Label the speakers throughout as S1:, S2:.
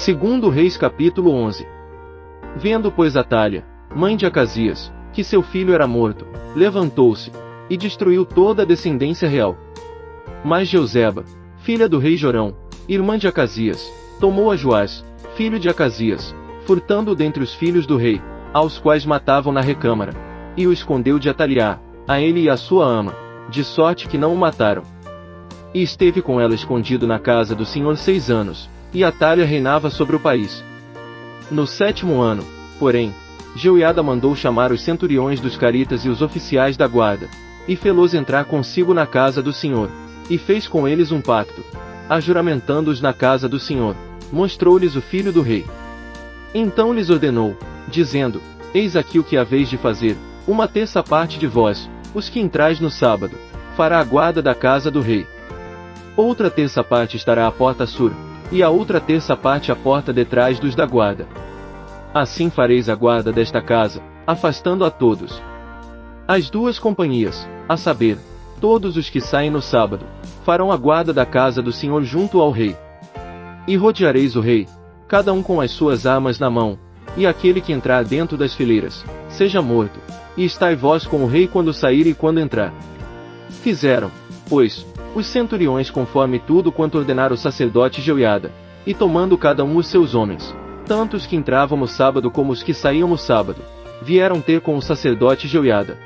S1: Segundo Reis capítulo 11. Vendo pois Atália, mãe de Acasias, que seu filho era morto, levantou-se, e destruiu toda a descendência real. Mas Jeuzeba, filha do rei Jorão, irmã de Acasias, tomou a Joás, filho de Acasias, furtando dentre os filhos do rei, aos quais matavam na recâmara, e o escondeu de Ataliá, a ele e a sua ama, de sorte que não o mataram. E esteve com ela escondido na casa do Senhor 6 anos, e Atália reinava sobre o país. No 7º ano, porém, Jeoiada mandou chamar os centuriões dos caritas e os oficiais da guarda, e fê-los entrar consigo na casa do Senhor, e fez com eles um pacto, ajuramentando-os na casa do Senhor, mostrou-lhes o filho do rei. Então lhes ordenou, dizendo: Eis aqui o que haveis de fazer, 1/3 parte de vós, os que entrais no sábado, fará a guarda da casa do rei. Outra 1/3 parte estará à porta sur, e a outra 1/3 parte à porta detrás dos da guarda. Assim fareis a guarda desta casa, afastando a todos. As 2 companhias, a saber, todos os que saem no sábado, farão a guarda da casa do Senhor junto ao rei. E rodeareis o rei, cada um com as suas armas na mão, e aquele que entrar dentro das fileiras, seja morto, e estai vós com o rei quando sair e quando entrar. Fizeram, pois, os centuriões conforme tudo quanto ordenara o sacerdote Jeoiada, e tomando cada um os seus homens, tanto os que entravam no sábado como os que saíam no sábado, vieram ter com o sacerdote Jeoiada.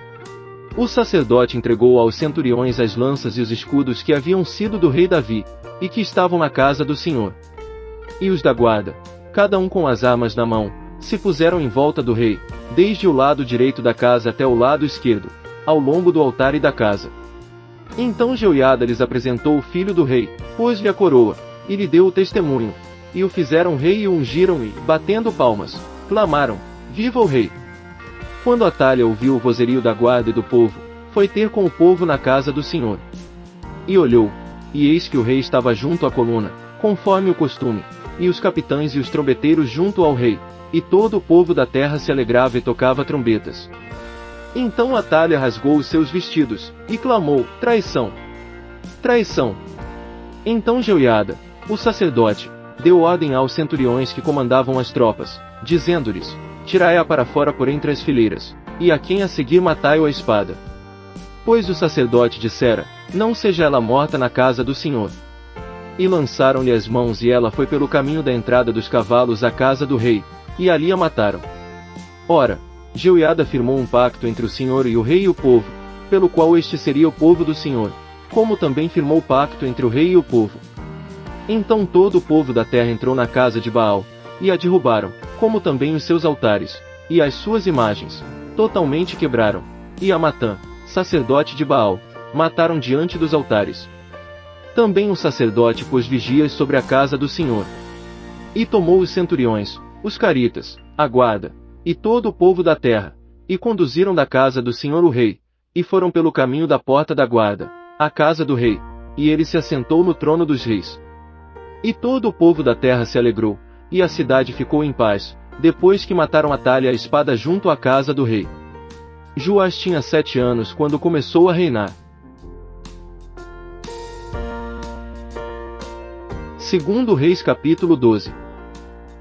S1: O sacerdote entregou aos centuriões as lanças e os escudos que haviam sido do rei Davi, e que estavam na casa do Senhor. E os da guarda, cada um com as armas na mão, se puseram em volta do rei, desde o lado direito da casa até o lado esquerdo, ao longo do altar e da casa. Então Jeoiada lhes apresentou o filho do rei, pôs-lhe a coroa, e lhe deu o testemunho, e o fizeram rei e o ungiram e, batendo palmas, clamaram: Viva o rei! Quando Atália ouviu o vozerio da guarda e do povo, foi ter com o povo na casa do Senhor. E olhou, e eis que o rei estava junto à coluna, conforme o costume, e os capitães e os trombeteiros junto ao rei, e todo o povo da terra se alegrava e tocava trombetas. Então Atália rasgou os seus vestidos, e clamou: Traição! Traição! Então Jeoiada, o sacerdote, deu ordem aos centuriões que comandavam as tropas, dizendo-lhes: Tirai-a para fora por entre as fileiras, e a quem a seguir matai-o à espada. Pois o sacerdote dissera: Não seja ela morta na casa do Senhor. E lançaram-lhe as mãos e ela foi pelo caminho da entrada dos cavalos à casa do rei, e ali a mataram. Ora, Jeoiada firmou um pacto entre o Senhor e o rei e o povo, pelo qual este seria o povo do Senhor, como também firmou pacto entre o rei e o povo. Então todo o povo da terra entrou na casa de Baal, e a derrubaram, como também os seus altares, e as suas imagens, totalmente quebraram, e a Matã, sacerdote de Baal, mataram diante dos altares. Também o sacerdote pôs vigias sobre a casa do Senhor. E tomou os centuriões, os caritas, a guarda, e todo o povo da terra, e conduziram da casa do Senhor o rei, e foram pelo caminho da porta da guarda, à casa do rei, e ele se assentou no trono dos reis. E todo o povo da terra se alegrou, e a cidade ficou em paz, depois que mataram Atália à espada junto à casa do rei. Joás tinha 7 anos quando começou a reinar. Segundo Reis capítulo 12.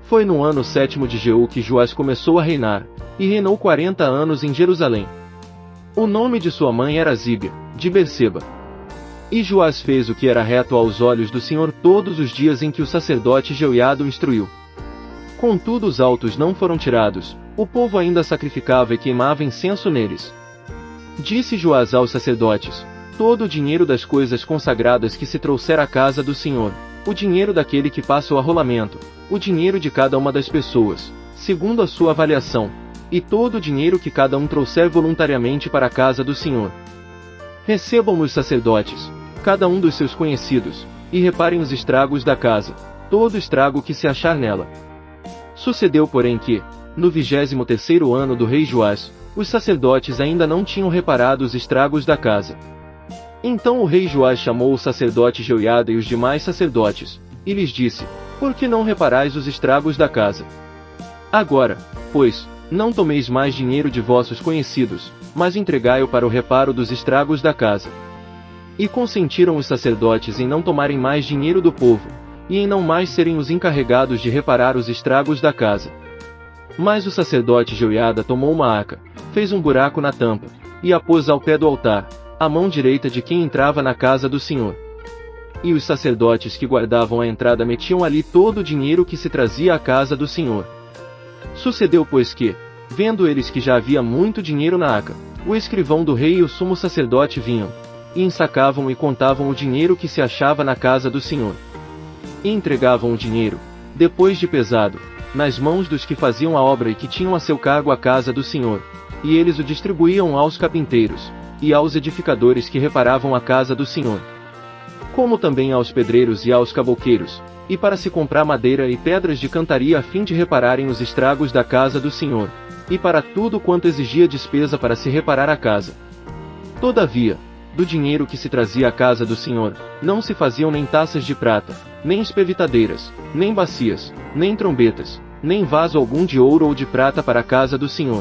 S1: Foi no ano 7º de Jeú que Joás começou a reinar, e reinou 40 anos em Jerusalém. O nome de sua mãe era Zíbia, de Berseba. E Joás fez o que era reto aos olhos do Senhor todos os dias em que o sacerdote Jeoiada o instruiu. Contudo os altos não foram tirados, o povo ainda sacrificava e queimava incenso neles. Disse Joás aos sacerdotes: Todo o dinheiro das coisas consagradas que se trouxer à casa do Senhor, o dinheiro daquele que passa o arrolamento, o dinheiro de cada uma das pessoas, segundo a sua avaliação, e todo o dinheiro que cada um trouxer voluntariamente para a casa do Senhor. Recebam os sacerdotes, cada um dos seus conhecidos, e reparem os estragos da casa, todo estrago que se achar nela. Sucedeu porém que, no 23º ano do rei Joás, os sacerdotes ainda não tinham reparado os estragos da casa. Então o rei Joás chamou o sacerdote Jeoiada e os demais sacerdotes, e lhes disse: Por que não reparais os estragos da casa? Agora, pois, não tomeis mais dinheiro de vossos conhecidos, mas entregai-o para o reparo dos estragos da casa. E consentiram os sacerdotes em não tomarem mais dinheiro do povo, e em não mais serem os encarregados de reparar os estragos da casa. Mas o sacerdote Jeoiada tomou uma arca, fez um buraco na tampa, e a pôs ao pé do altar, à mão direita de quem entrava na casa do Senhor. E os sacerdotes que guardavam a entrada metiam ali todo o dinheiro que se trazia à casa do Senhor. Sucedeu, pois, que, vendo eles que já havia muito dinheiro na arca, o escrivão do rei e o sumo sacerdote vinham, e ensacavam e contavam o dinheiro que se achava na casa do Senhor. E entregavam o dinheiro, depois de pesado, nas mãos dos que faziam a obra e que tinham a seu cargo a casa do Senhor, e eles o distribuíam aos carpinteiros, e aos edificadores que reparavam a casa do Senhor, como também aos pedreiros e aos cavouqueiros, e para se comprar madeira e pedras de cantaria a fim de repararem os estragos da casa do Senhor, e para tudo quanto exigia despesa para se reparar a casa. Todavia, do dinheiro que se trazia à casa do Senhor, não se faziam nem taças de prata, nem espevitadeiras, nem bacias, nem trombetas, nem vaso algum de ouro ou de prata para a casa do Senhor.